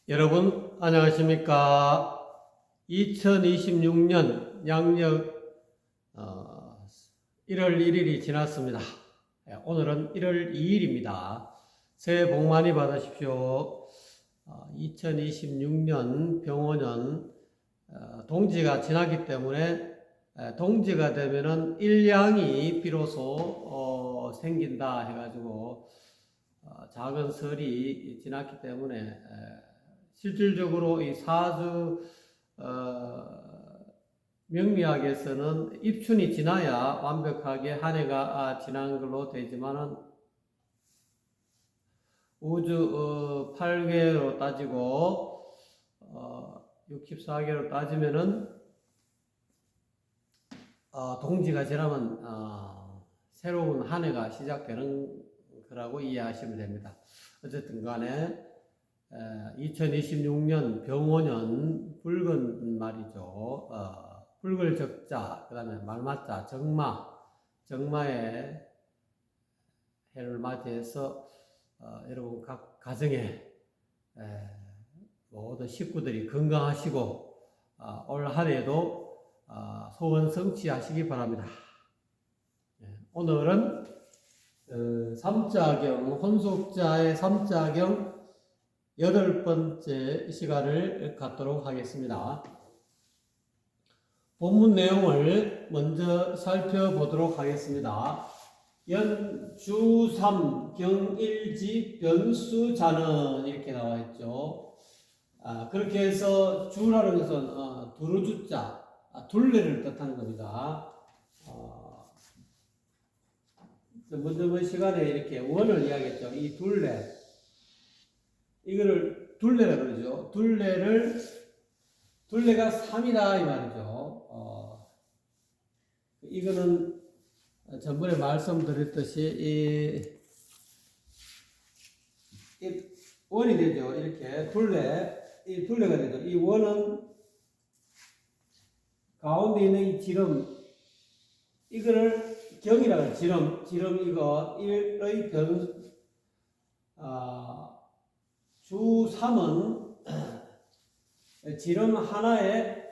여러분 안녕하십니까? 2026년 양력 1월 1일이 지났습니다. 오늘은 1월 2일입니다. 새해 복 많이 받으십시오. 2026년 병원년 동지가 지났기 때문에 동지가 되면은 일량이 비로소 생긴다 해가지고 작은 설이 지났기 때문에 실질적으로 이 사주 명리학에서는 입춘이 지나야 완벽하게 한 해가 지난 걸로 되지만은 우주 8개로 따지고 64개로 따지면은 동지가 지나면 새로운 한 해가 시작되는 거라고 이해하시면 됩니다. 어쨌든 간에 2026년 병원년 붉은 말이죠. 붉을 적자, 그 다음에 말맞자, 정마의 해를 맞이해서 여러분 각 가정에 모든 식구들이 건강하시고 올 한 해도 소원 성취하시기 바랍니다. 오늘은 삼자경, 혼속자의 삼자경 8번째 시간을 갖도록 하겠습니다. 본문 내용을 먼저 살펴보도록 하겠습니다. 연주삼 경일지 변수자는 이렇게 나와 있죠. 그렇게 해서 주라는 것은 두루주자, 둘레를 뜻하는 겁니다. 먼저 시간에 이렇게 원을 이야기했죠. 이 둘레, 이거를 둘레라 그러죠. 둘레가 3이다 이 말이죠. 이거는 전번에 말씀드렸듯이 이 원이 되죠. 이렇게 이 둘레가 되죠. 이 원은 가운데 있는 이 지름, 이거를 경이라고 해요. 지름 이거 1의 주 3은 지름 하나의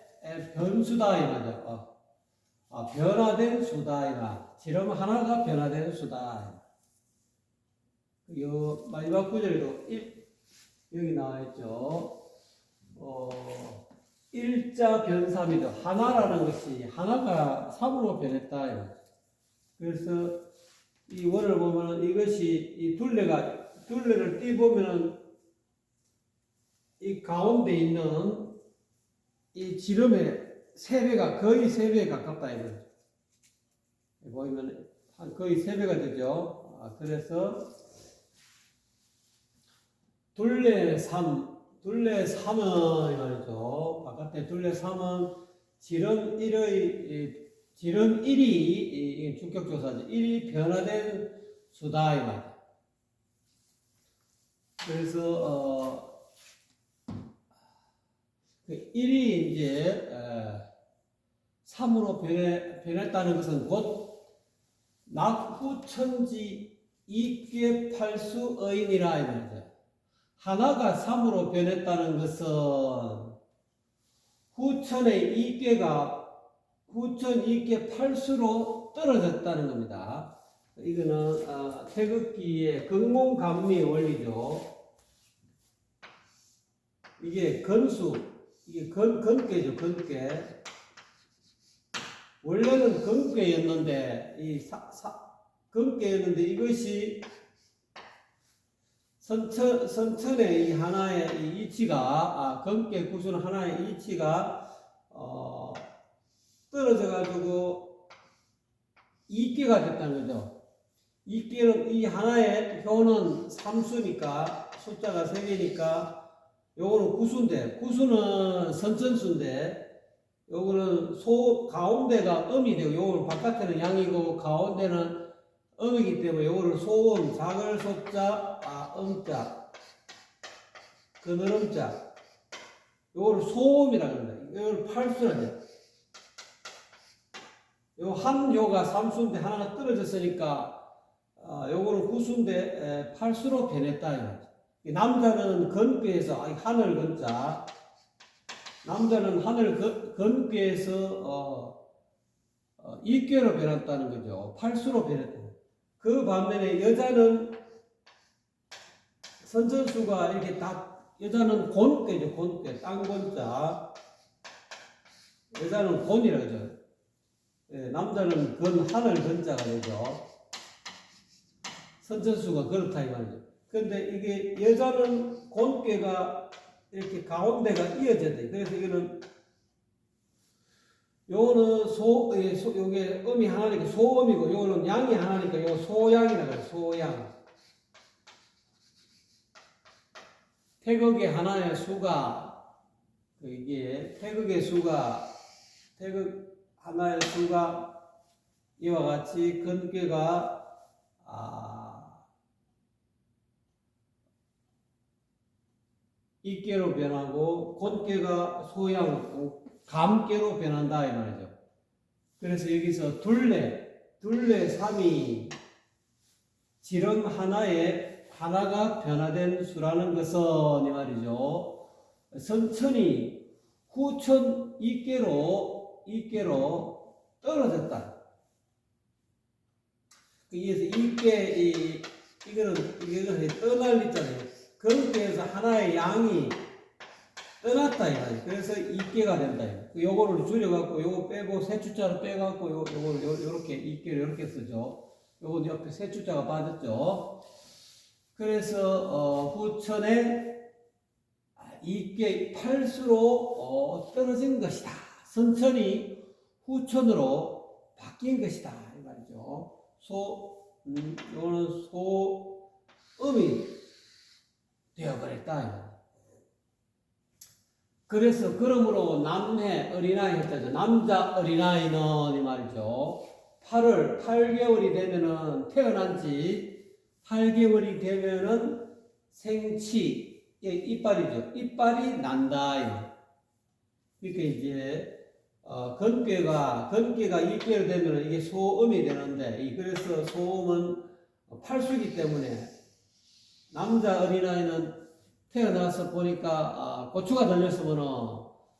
변수다 이 말이죠. 변화된 수다 이 말. 지름 하나가 변화된 수다. 요 마지막 구절에도 여기 나와 있죠. 일자 변삼이죠. 하나라는 것이 하나가 3으로 변했다. 그래서 이 원을 보면 이것이 이 둘레를 띄보면은 이 가운데 있는 이 지름의 3배가 거의 3배에 가깝다 이거죠. 보이면 거의 3배가 되죠. 그래서 둘레 3은 말이죠. 바깥에 둘레 3은 지름 1이 주격조사죠. 1이 변화된 수다 이 말. 그래서 1이 이제 3으로 변했다는 것은 곧 낙후천지 이괴 팔수의인이라 이 말이죠. 하나가 3으로 변했다는 것은 후천의 후천 이괴 팔수로 떨어졌다는 겁니다. 이거는 태극기의 근공감리 원리죠. 이게 이게 건괴죠, 건괴. 원래는 건괴였는데, 건괴였는데 이것이 선천의 이 하나의 이 이치가, 건괴 구조는 하나의 이치가, 떨어져가지고 이괴가 됐다는 거죠. 이괴는 이 하나의 효는 3수니까, 숫자가 3개니까, 요거는 구수인데, 구수는 선천수인데, 요거는 가운데가 음이 되고, 요거는 바깥에는 양이고, 가운데는 음이기 때문에, 요거를 소음, 작을 소자, 음자, 그늘 음자, 요거를 소음이라고 합니다. 요거를 팔수라죠. 요 한 요가 3수인데 하나가 떨어졌으니까, 요거는 구수인데, 팔수로 변했다. 남자는 건괴에서 하늘 건자, 남자는 하늘 건괴에서 이괴로 변했다는 거죠. 팔수로 변했다. 그 반면에 여자는 선천수가 이렇게 딱, 여자는 곤괴죠. 곤괴, 땅곤자. 여자는 곤이라고 하죠. 예, 남자는 하늘 건자가 되죠. 선천수가 그렇다 이 말이죠. 근데 이게 여자는 곤괴가 이렇게 가운데가 이어져야 돼. 그래서 이거는 요거는 요게 음이 하나니까 소음이고, 요거는 양이 하나니까 요거 소양이라고 해요. 소양. 태극의 하나의 수가, 이게 태극 하나의 수가 이와 같이 건괴가 이괴로 변하고 곤괴가 소양, 감괴로 변한다 이 말이죠. 그래서 여기서 둘레 삼이 지름 하나가 변화된 수라는 것은 이 말이죠. 선천이 후천 이괴로 떨어졌다. 그래서 이거는 떠날 있잖아요. 건괴에서 하나의 양이 떠났다 이 말이에요. 그래서 이괴가 된다. 요거를 줄여갖고 요거 빼고 세 주자로 빼갖고 요거를 요렇게 이괴를 이렇게 쓰죠. 요거 옆에 세 주자가 빠졌죠. 그래서 후천에 이괴 팔수로 떨어진 것이다. 선천이 후천으로 바뀐 것이다 이 말이죠. 요거는 소음이 되어버렸다. 그래서 그러므로 남해 어린아이 했다죠. 남자 어린아이는 이 말이죠. 8개월이 되면은 태어난 지 8개월이 되면은 생치 이빨이죠. 이빨이 난다. 그러니까 이제 건괴가 2개월 되면은 이게 소음이 되는데, 그래서 소음은 팔수이기 때문에 남자 어린아이는 태어나서 보니까 고추가 들렸으면은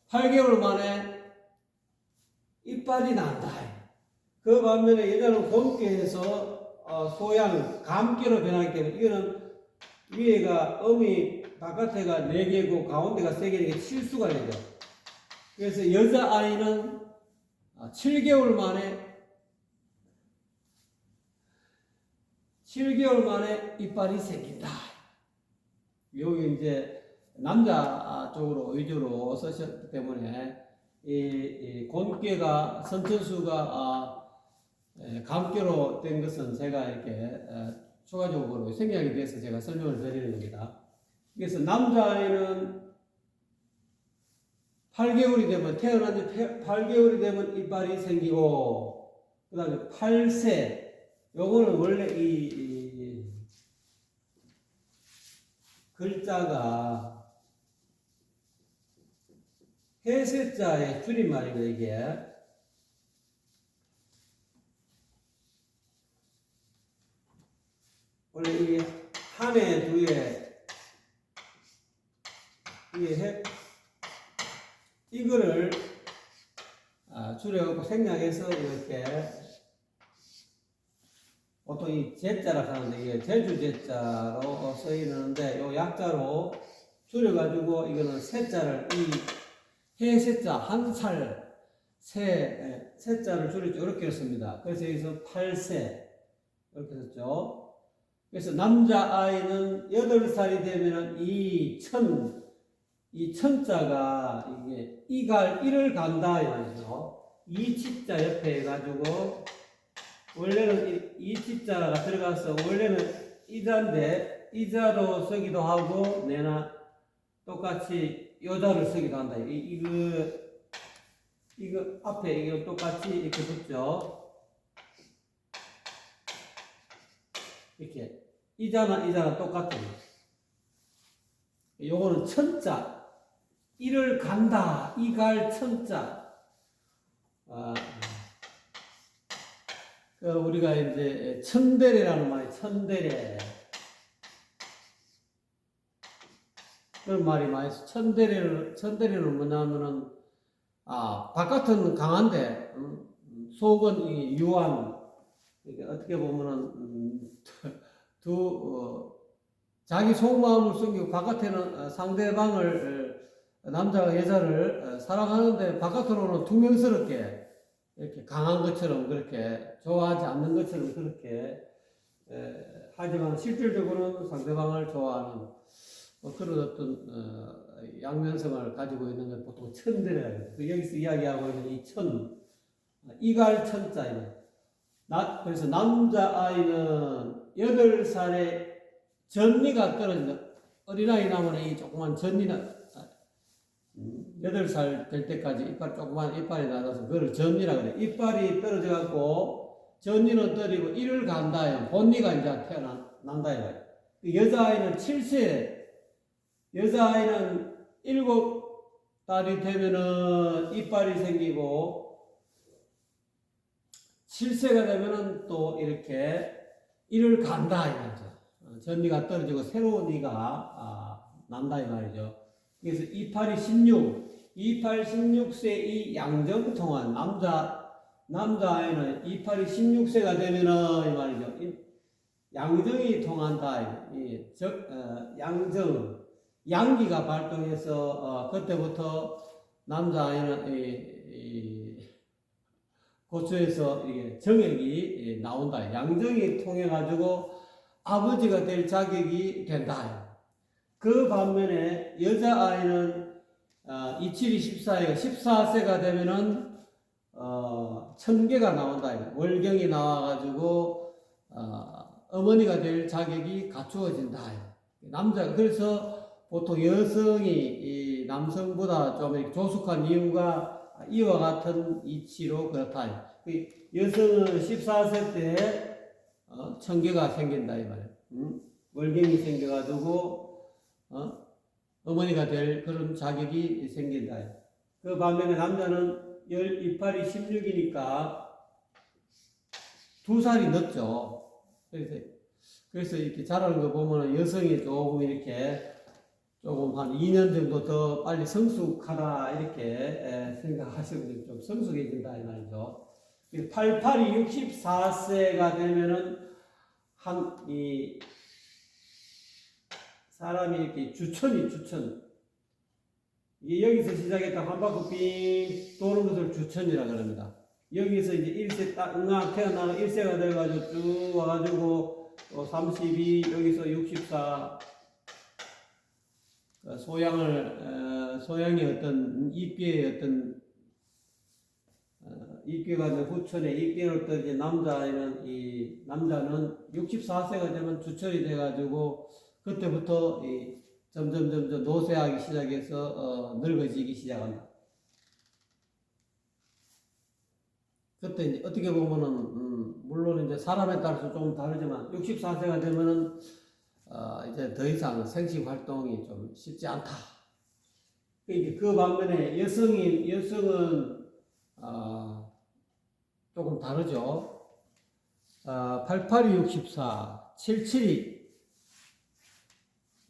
8개월 만에 이빨이 난다. 그 반면에 여자는 곤괴에서 소양 감괴로 변하기 때문에, 이거는 위에가 바깥에가 4개고 가운데가 3개니까 칠수가 되죠. 그래서 여자아이는 7개월 만에 이빨이 생긴다. 여기 이제 남자 쪽으로 위주로 쓰셨기 때문에 이 곤괴가 선천수가 감괴로 된 것은 제가 이렇게 추가적으로 생략이 돼서 제가 설명을 드리는 겁니다. 그래서 남자아이는 8개월이 되면, 태어난 지 8개월이 되면 이빨이 생기고, 그 다음에 8세, 요거는 원래 이 글자가 해세자의 줄임말입니다, 이게. 원래 이게 한 해, 두 해, 이거를 줄여갖고 생략해서 이렇게, 보통 이 제자라고 하는데 이게 제주 제자로 쓰이는데, 요 약자로 줄여가지고 이거는 세자를, 이 해세자 한 살 세자를 줄여서 이렇게 씁니다. 그래서 여기서 8세 이렇게 썼죠. 그래서 남자아이는 8살이 되면은 이 천자가 이게 이를 간다 이 말이죠. 이 치자 옆에 해가지고, 원래는 이 치자가 들어가서 원래는 이자인데 이자로 쓰기도 하고, 내나 똑같이 여자를 쓰기도 한다. 이거 앞에 이거 똑같이 이렇게 붙죠. 이렇게 이자나 똑같은. 요거는 천자. 이를 간다. 이갈 천자. 우리가 이제 천대례라는 말이 천대례. 그런 말이 많이 있어. 천대리는 뭐냐면은, 바깥은 강한데, 속은 유한. 이게 어떻게 보면은, 자기 속마음을 숨기고 바깥에는 상대방을, 남자가 여자를 사랑하는데 바깥으로는 퉁명스럽게 이렇게 강한 것처럼 그렇게 좋아하지 않는 것처럼 그렇게 하지만 실질적으로는 상대방을 좋아하는 그런 어떤 양면성을 가지고 있는 건 보통 천대라 해요. 여기서 이야기하고 있는 이 이갈천자입니다. 그래서 남자아이는 8살에 전리가 떨어진다. 어린아이 나무는 이 조그만 전리나 8살 될 때까지 조그만 이빨이 나서 그걸 전리라 그래. 이빨이 떨어져갖고 전리는 떨어지고 이를 간다. 본리가 이제 태어난다. 여자아이는 7세, 여자아이는 7달이 되면은 이빨이 생기고 7세가 되면은 또 이렇게 이를 간다. 이거죠. 전리가 떨어지고 새로운 이가 난다. 이 말이죠. 그래서 28이 16세 이 양정통한 남자아이는 28이 16세가 되면은 이 말이죠. 양정이 통한다. 양정, 양기가 발동해서 그때부터 남자아이는 고추에서 이게 정액이 나온다. 양정이 통해 가지고 아버지가 될 자격이 된다. 그 반면에 여자아이는 27이 14세가 14세가 되면은 천계가 나온다. 월경이 나와가지고 어머니가 될 자격이 갖추어진다. 남자가 그래서 보통 여성이 이 남성보다 좀 이렇게 조숙한 이유가 이와 같은 이치로 그렇다. 여성은 14세 때 천계가 생긴다 이 말이에요. 월경이 생겨가지고 어머니가 될 그런 자격이 생긴다. 그 반면에 남자는 18이 16이니까 2살이 늦죠. 그래서 이렇게 자라는 거 보면 여성이 조금 이렇게 조금 한 2년 정도 더 빨리 성숙하다 이렇게 생각하시면 좀 성숙해진다 이 말이죠. 88이 64세가 되면은 사람이 이렇게 주천. 이게 여기서 시작했다 한 바퀴 빙 도는 것을 주천이라 그럽니다. 여기서 이제 1세 태어나가 1세가 돼가지고 쭉 와가지고 또 32, 여기서 64, 소양의 어떤 입계의 어떤 입계가 후천에 입계를 또 이제 남자는 64세가 되면 주천이 돼가지고 그때부터 점점 노쇠하기 시작해서 늙어지기 시작한다. 그때 이제 어떻게 보면은 물론 이제 사람에 따라서 좀 다르지만 64세가 되면은 이제 더 이상 생식 활동이 좀 쉽지 않다. 그 반면에 여성은 조금 다르죠. 88이 64, 77이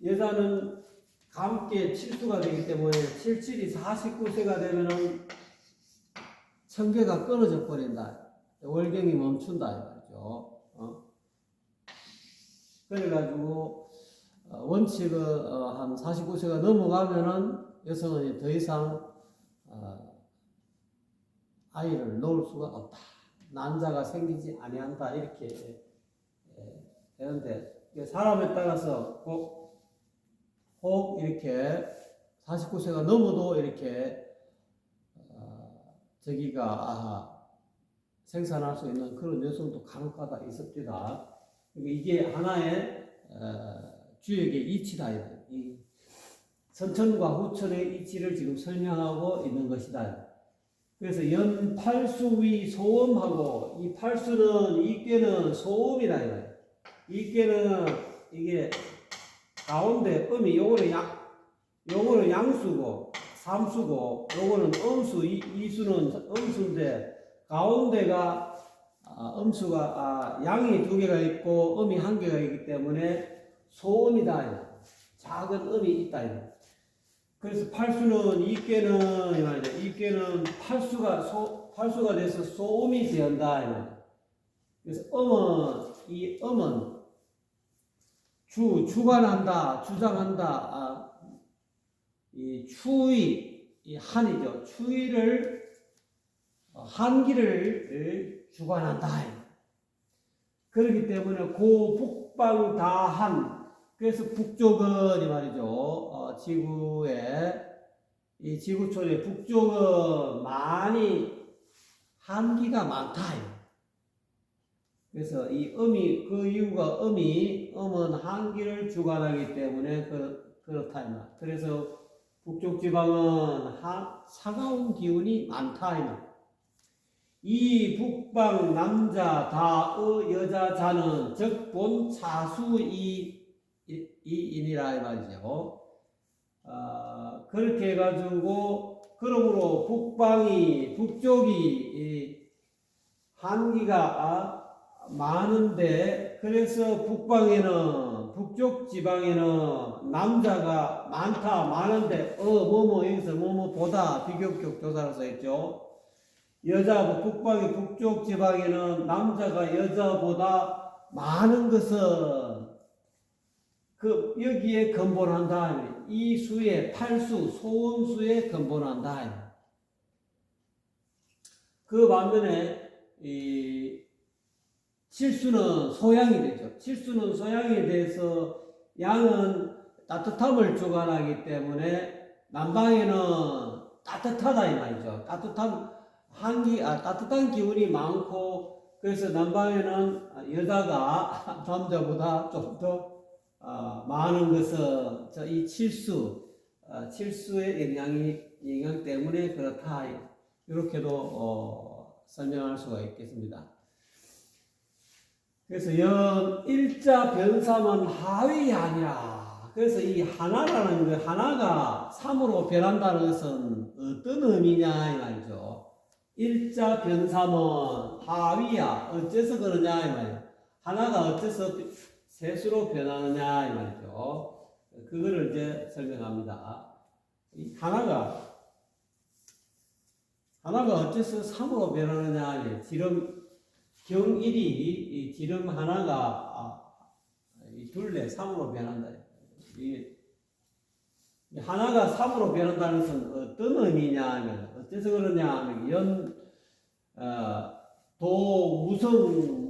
여자는 감께 칠수가 되기 때문에 77이 49세가 되면은 청계가 끊어져 버린다. 월경이 멈춘다 이 말이죠. 그래가지고 원칙은 한 49세가 넘어가면은 여성은 더 이상 아이를 놓을 수가 없다. 난자가 생기지 아니한다 이렇게 되는데 사람에 따라서 꼭 이렇게 49세가 넘어도 이렇게 생산할 수 있는 그런 여성도 간혹가다 있습니다. 이게 하나의 주역의 이치다. 이 선천과 후천의 이치를 지금 설명하고 있는 것이다. 그래서 연팔수위 소음하고 이 팔수는 이께는 소음이다. 이께는 이게 가운데 음이 요거는 양수고 삼수고 요거는 음수 이수는 음수인데 가운데가 음수가 양이 2개가 있고 음이 1개가 있기 때문에 소음이다. 작은 음이 있다. 그래서 팔수는 이께는 이 말이죠. 이께는 팔수가 돼서 소음이 되었다 이 말이죠. 그래서 이 음은 주관한다, 주장한다. 이 추위, 이 한이죠. 추위를 한기를 주관한다. 그렇기 때문에 고북방다한. 그래서 북쪽은 이 말이죠. 이 지구촌의 북쪽은 많이 한기가 많다. 그래서 이 그 이유가 음은 한기를 주관하기 때문에 그렇다. 그래서 북쪽 지방은 차가운 기운이 많다. 이 북방 남자 다의 여자 자는 적본 차수이니라 이 말이죠. 그렇게 해가지고 그러므로 북쪽이 한기가 많은데 그래서 북쪽 지방에는 남자가 많은데 여기서 보다 비교격 조사로 써있죠. 북쪽 지방에는 남자가 여자보다 많은 것은 여기에 근본한다. 이 수의 소음수에 근본한다. 그 반면에 칠수는 소양이 되죠. 칠수는 소양에 대해서 양은 따뜻함을 주관하기 때문에 남방에는 따뜻하다 이 말이죠. 따뜻한 기운이 많고 그래서 남방에는 여자가 남자보다 좀 더 많은 것은 이 칠수의 영향 때문에 그렇다. 이렇게도 설명할 수가 있겠습니다. 그래서 일자 변삼은 하위 아니라. 그래서 이 하나라는 거, 하나가 삼으로 변한다는 것은 어떤 의미냐 이 말이죠. 일자 변삼은 하위야. 어째서 그러냐 이 말이에요. 하나가 어째서 셋으로 변하느냐 이 말이죠. 그거를 이제 설명합니다. 이 하나가 어째서 삼으로 변하느냐. 경일이 지름 하나가 둘레 3으로 변한다. 하나가 3으로 변한다는 것은 어떤 의미냐 하면 어째서 그러냐 하면 도, 무성,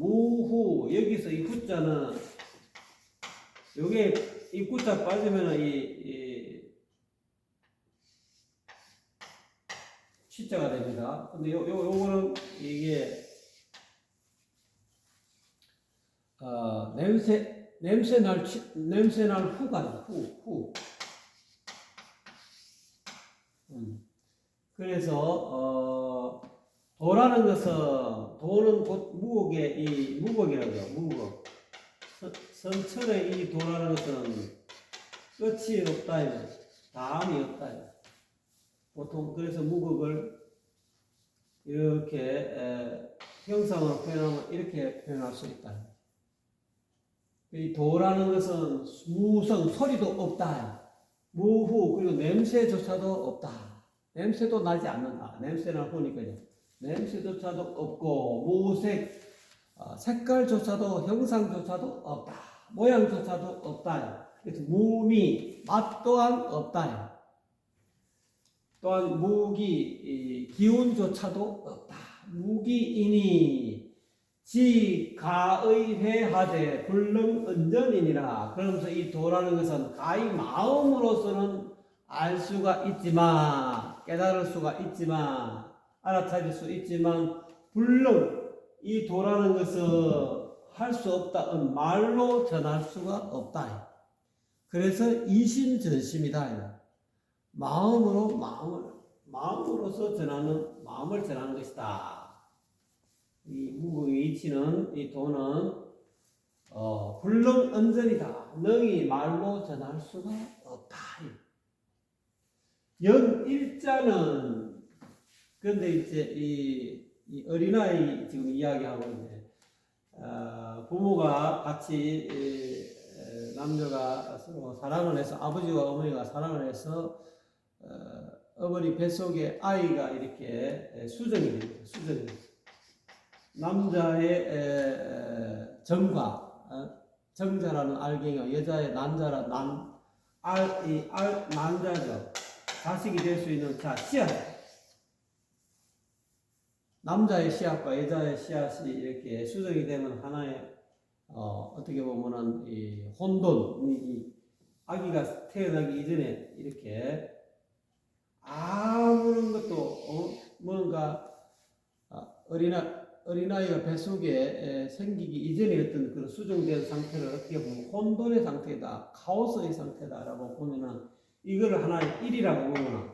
무후 여기서 이 후자는 요게 이 구자 빠지면 치자가 됩니다. 근데 요거는 이게 냄새날 후가 후. 그래서 도라는 것은 도는 곧 무곡이라고 해요. 무곡. 선천의 이 도라는 것은 끝이 없다. 다음이 없다. 보통 그래서 무곡을 이렇게 형상으로 표현하면 이렇게 표현할 수 있다. 이 도라는 것은 무성, 소리도 없다. 무후, 그리고 냄새조차도 없다. 냄새도 나지 않는다. 냄새나 보니까요. 냄새조차도 없고, 무색, 색깔조차도, 형상조차도 없다. 모양조차도 없다. 그래서 무미, 맛 또한 없다. 또한 기운조차도 없다. 무기이니, 가의회하되 불능언전이니라. 그러면서 이 도라는 것은 가히 마음으로서는 알 수가 있지만, 깨달을 수가 있지만, 알아차릴 수 있지만, 이 도라는 것은 할 수 없다. 말로 전할 수가 없다. 그래서 이심전심이다. 마음으로서 마음을 전하는 것이다. 이 무궁의 이치는, 이 도는, 불능언전이다. 능히 말로 전할 수가 없다. 일자는, 그런데 이제 이 어린아이 지금 이야기하고 있는데, 부모가 같이, 남녀가 서로 사랑을 해서, 아버지와 어머니가 사랑을 해서, 어머니 뱃속에 아이가 이렇게 수정이 됩니다. 수정이. 남자의 정과, 정자라는 알갱이와 여자의 난자라 난자죠. 자식이 될 수 있는 씨앗. 남자의 씨앗과 여자의 씨앗이 이렇게 수정이 되면 하나의 어떻게 보면은 이 혼돈, 이 아기가 태어나기 이전에 이렇게 아무런 것도 뭔가 어린아이가 뱃속에 생기기 이전에 어떤 그런 수정된 상태를 어떻게 보면 혼돈의 상태다, 카오스의 상태다라고 보면은 이거를 하나의 일이라고 보면은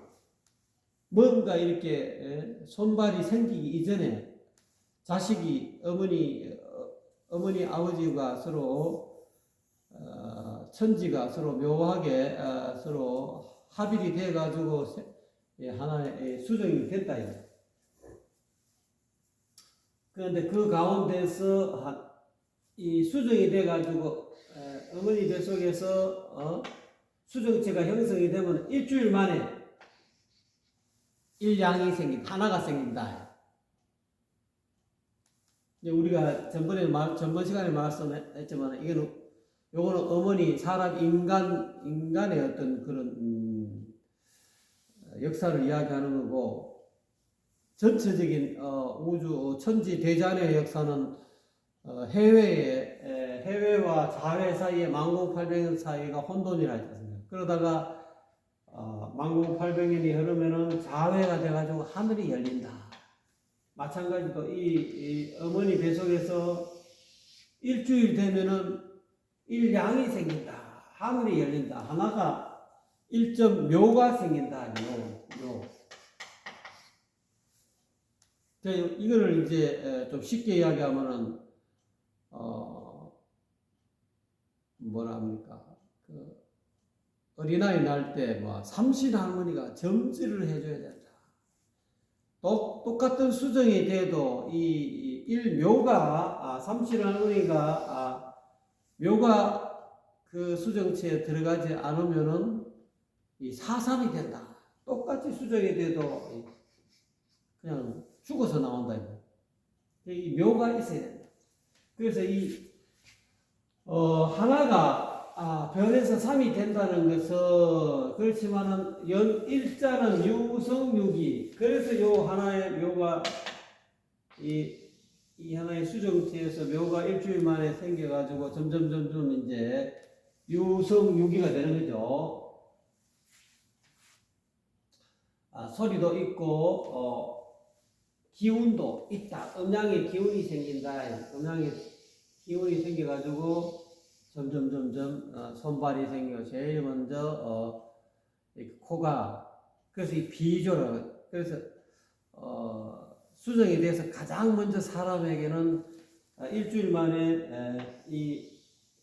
뭔가 이렇게 손발이 생기기 이전에 자식이 어머니 아버지가 서로 천지가 서로 묘하게 서로 합일이 돼 가지고 하나의 수정이 됐다. 그런데 그 가운데서 이 수정이 돼 가지고 어머니 뱃속에서 수정체가 형성이 되면 일주일 만에 일양이 하나가 생긴다. 우리가 전번 시간에 말씀했지만 요거는 어머니 사람 인간의 어떤 그런 역사를 이야기하는 거고, 전체적인 우주 천지 대자연의 역사는 해외와 자외 사이에 19,800년 사이가 혼돈이라 했습니다. 그러다가 19,800년이 흐르면은 자외가 돼가지고 하늘이 열린다. 마찬가지로 이 어머니 뱃속에서 일주일 되면은 일양이 생긴다. 하늘이 열린다. 하나가 묘가 생긴다. 이거를 이제 좀 쉽게 이야기하면은 뭐라 합니까? 어린아이 날 때 삼신 할머니가 점지를 해줘야 된다. 똑같은 수정이 돼도 이 일묘가 삼신 할머니가 묘가 그 수정체에 들어가지 않으면은 이 사삼이 된다. 똑같이 수정이 돼도 그냥 죽어서 나온다. 이 묘가 있어야 된다. 그래서 하나가 변해서 3이 된다는 것은, 그렇지만은 일자는 유성유기. 그래서 요 하나의 묘가 이 하나의 수정체에서 묘가 일주일 만에 생겨가지고 점점 이제 유성유기가 되는 거죠. 소리도 있고 기운도 있다. 음양의 기운이 생긴다. 음양의 기운이 생겨가지고 점점 손발이 생기고, 제일 먼저 코가, 그래서 이 비조로, 그래서 수정이 돼서 가장 먼저 사람에게는 일주일 만에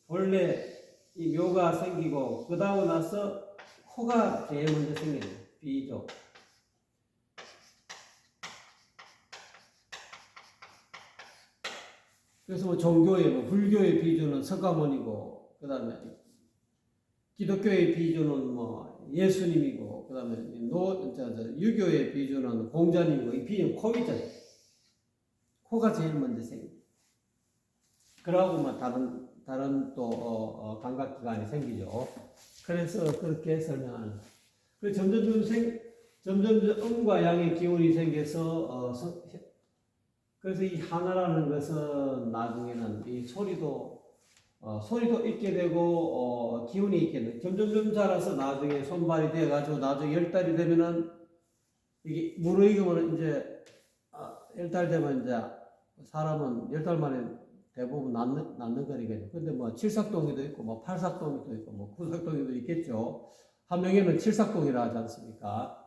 본래 이 묘가 생기고, 그 다음 나서 코가 제일 먼저 생겨요. 비조. 그래서 종교의 불교의 비주는 석가모니고, 그 다음에 기독교의 비주는 예수님이고, 그 다음에 유교의 비주는 공자님이고, 이 비주는 코이잖아요. 코가 제일 먼저 생깁니다. 그러고 다른 또 감각기관이 생기죠. 그래서 그렇게 설명하는. 점점 음과 양의 기운이 생겨서 그래서 이 하나라는 것은 나중에는 이 소리도 있게 되고 기운이 있게 되고, 점점 자라서 나중에 손발이 돼가지고 나중에 10달이 되면은 이게 무르익으면 이제 10달 되면 이제 사람은 10달 만에 대부분 낳는 거니까요. 근데 칠삭동이도 있고 팔삭동이도 있고 구삭동이도 있겠죠. 한 명에는 칠삭동이라 하지 않습니까?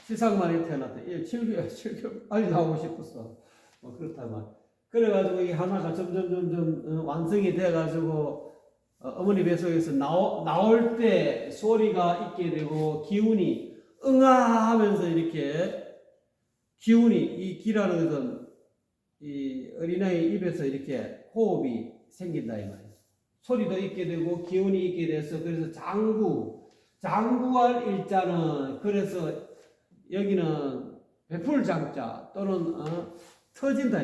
칠삭만이 태어났다. 7개월 빨리 나오고 싶었어. 그렇다면. 그래가지고 이 하나가 점점 완성이 돼가지고 어머니 뱃속에서 나올 때 소리가 있게 되고, 기운이 응아 하면서 이렇게 이 기라는 것은 이 어린아이 입에서 이렇게 호흡이 생긴다 이 말이에요. 소리도 있게 되고 기운이 있게 돼서, 그래서 장구할 일자는 그래서 여기는 베풀 장자 또는 터진다.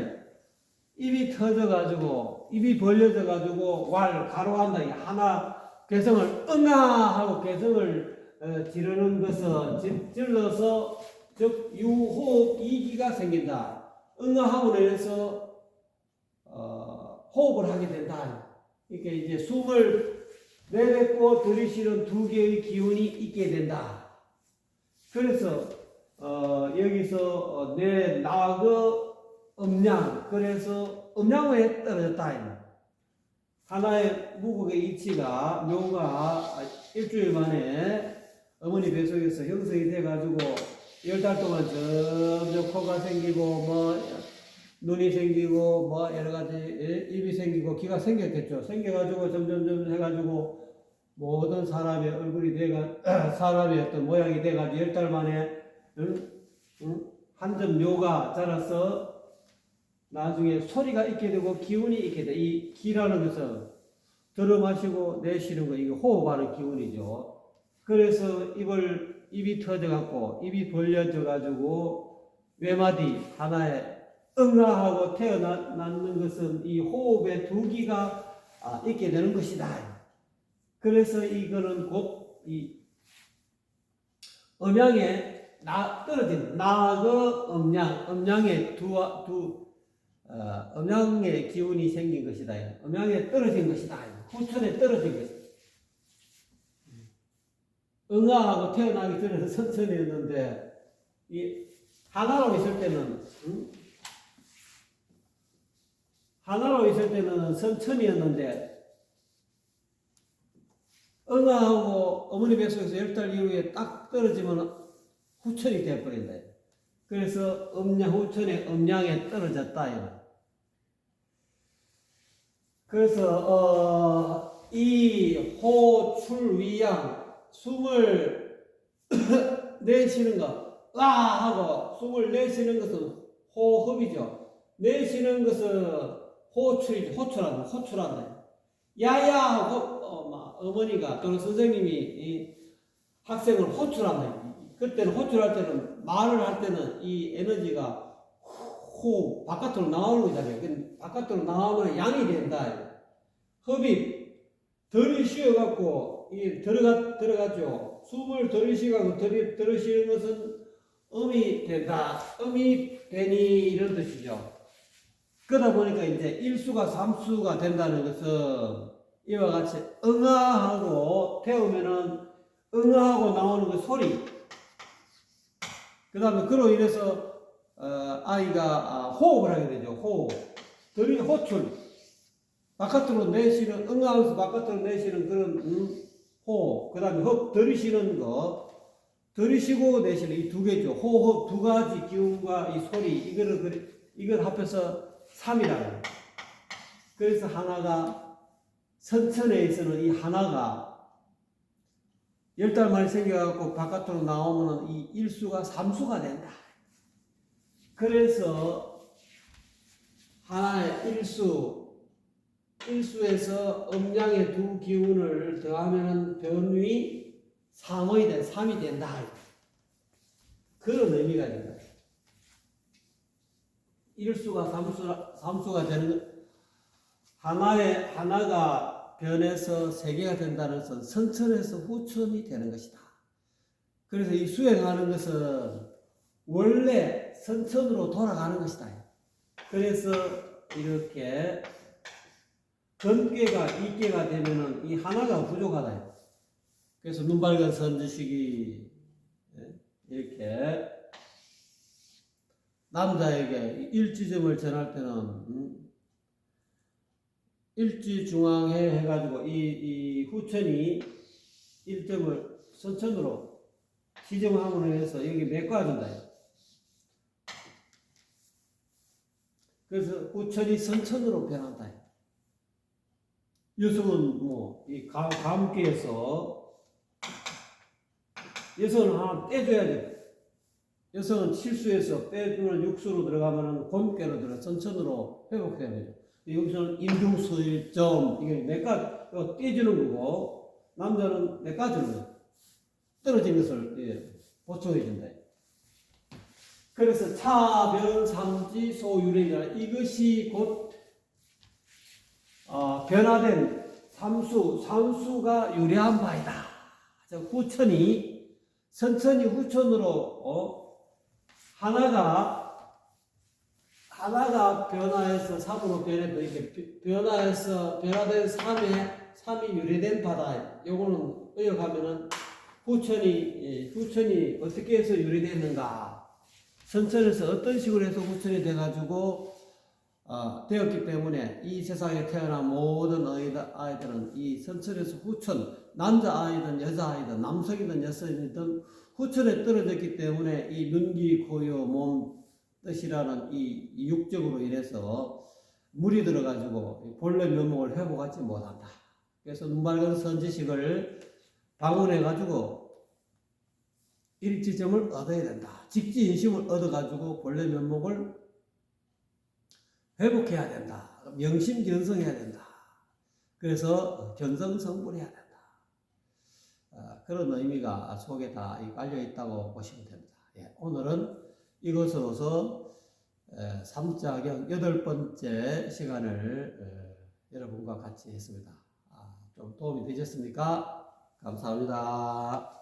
입이 터져가지고 입이 벌려져가지고 왈 가로한다. 하나 개성을 응아하고 개성을 지르는 것은 질러서 즉 유호흡 이기가 생긴다. 응아함으로 인해서 호흡을 하게 된다. 이렇게 이제 숨을 내뱉고 들이쉬는 두 개의 기운이 있게 된다. 그래서 여기서 내 나그 음양, 그래서 음양에 떨어졌다. 하나의 무국의 이치가 묘가 일주일 만에 어머니 뱃속에서 형성이 돼가지고 10달 동안 점점 코가 생기고 뭐 눈이 생기고 뭐 여러 가지 입이 생기고 귀가 생겼겠죠. 생겨가지고 점점 해가지고 모든 사람의 얼굴이 사람의 어떤 모양이 돼가지고 10달 만에 한 점 묘가 자라서 나중에 소리가 있게 되고 기운이 있게 돼. 이 기라는 것은 들어 마시고 내쉬는 거, 이게 호흡하는 기운이죠. 그래서 입이 터져갖고 입이 벌려져가지고 외마디 하나에 응아하고 태어나는 것은 이 호흡의 두 기가 있게 되는 것이다. 그래서 이거는 곧 이 음양에 떨어진 나그 음양의 음양의 기운이 생긴 것이다. 음양에 떨어진 것이다. 후천에 떨어진 것이다. 응아하고 태어나기 전에는 선천이었는데 이 하나로 있을 때는 하나로 있을 때는 선천이었는데 응아하고 어머니 뱃속에서 10달 이후에 딱 떨어지면 후천이 되어버린다. 그래서 후천의 음양에 떨어졌다. 그래서 이 호출위양 숨을 내쉬는 것, 하고 숨을 내쉬는 것은 호흡이죠. 내쉬는 것은 호출이죠. 호출한다. 야야하고 어머니가 또는 선생님이 학생을 호출한다. 그때는 호출할 때는 말을 할 때는 이 에너지가 호흡 바깥으로 나오는 거잖아요. 바깥으로 나오면 양이 된다. 흡입 들이쉬어갖고 들어갔죠. 숨을 들이쉬고 들이쉬는 것은 음이 된다. 음이 되니 이런 뜻이죠. 그러다 보니까 이제 일수가 삼수가 된다는 것은 이와 같이 응아하고 태우면은 응아하고 나오는 그 소리. 그 다음에 그로 인해서 아이가 호흡을 하게 되죠. 호출. 바깥으로 내쉬는, 응아하면서 바깥으로 내쉬는 그런 호흡. 그 다음에 들이쉬는 거. 들이쉬고 내쉬는 이 두 개죠. 호흡 두 가지 기운과 이 소리. 이걸 합해서 3이라고. 그래서 하나가, 선천에서는 이 하나가 10달 만에 생겨갖고 바깥으로 나오면 이 일수가 3수가 된다. 그래서 하나의 일수에서 음양의 두 기운을 더하면 변위 3이 된다. 그런 의미가 있는 거예요. 일수가 3수가 되는 것. 하나가 변해서 세계가 된다는 것은 선천에서 후천이 되는 것이다. 그래서 이 수행하는 것은 원래 선천으로 돌아가는 것이다. 그래서 이렇게 건괴가 이괴가 되면은 이 하나가 부족하다. 그래서 눈발간 선지식이 이렇게 남자에게 일지점을 전할 때는 일지중앙해 해가지고 이 후천이 일점을 선천으로 지정함으로 해서 여기 메꿔준다. 그래서 후천이 선천으로 변한다. 여성은 이 감기에서 여성은 하나 떼줘야 돼. 여성은 칠수에서 빼주는 육수로 들어가면은 곰께로 들어 선천으로 회복해야 되죠. 여기서는 임중수일점 이게 떼주는 거고 남자는 메꿔주는 거예요. 떨어진 것을 보충해 준다. 그래서 차변 삼지 소유래이라 이것이 곧 변화된 삼수가 유래한 바이다. 후천이 선천이 후천으로 하나가 변화해서 3으로 변해도 이렇게 변화해서 변화된 3이 유래된 바다. 요거는 의역하면은 후천이 어떻게 해서 유래됐는가? 선천에서 어떤 식으로 해서 후천이 돼가지고 되었기 때문에 이 세상에 태어난 모든 아이들은 이 선천에서 후천, 남자아이든 여자아이든 남성이든 여성이든 후천에 떨어졌기 때문에 이 눈기 고요 몸 뜻이라는 이 육적으로 인해서 물이 들어가지고 본래 면목을 회복하지 못한다. 그래서 눈맑은 선지식을 방문해가지고 일지점을 얻어야 된다. 직지인심을 얻어가지고 본래 면목을 회복해야 된다. 명심견성해야 된다. 그래서 견성성불해야 된다. 그런 의미가 속에 다 깔려 있다고 보시면 됩니다. 예, 오늘은 이것으로서 3자경 8번째 시간을 여러분과 같이 했습니다. 좀 도움이 되셨습니까? 감사합니다.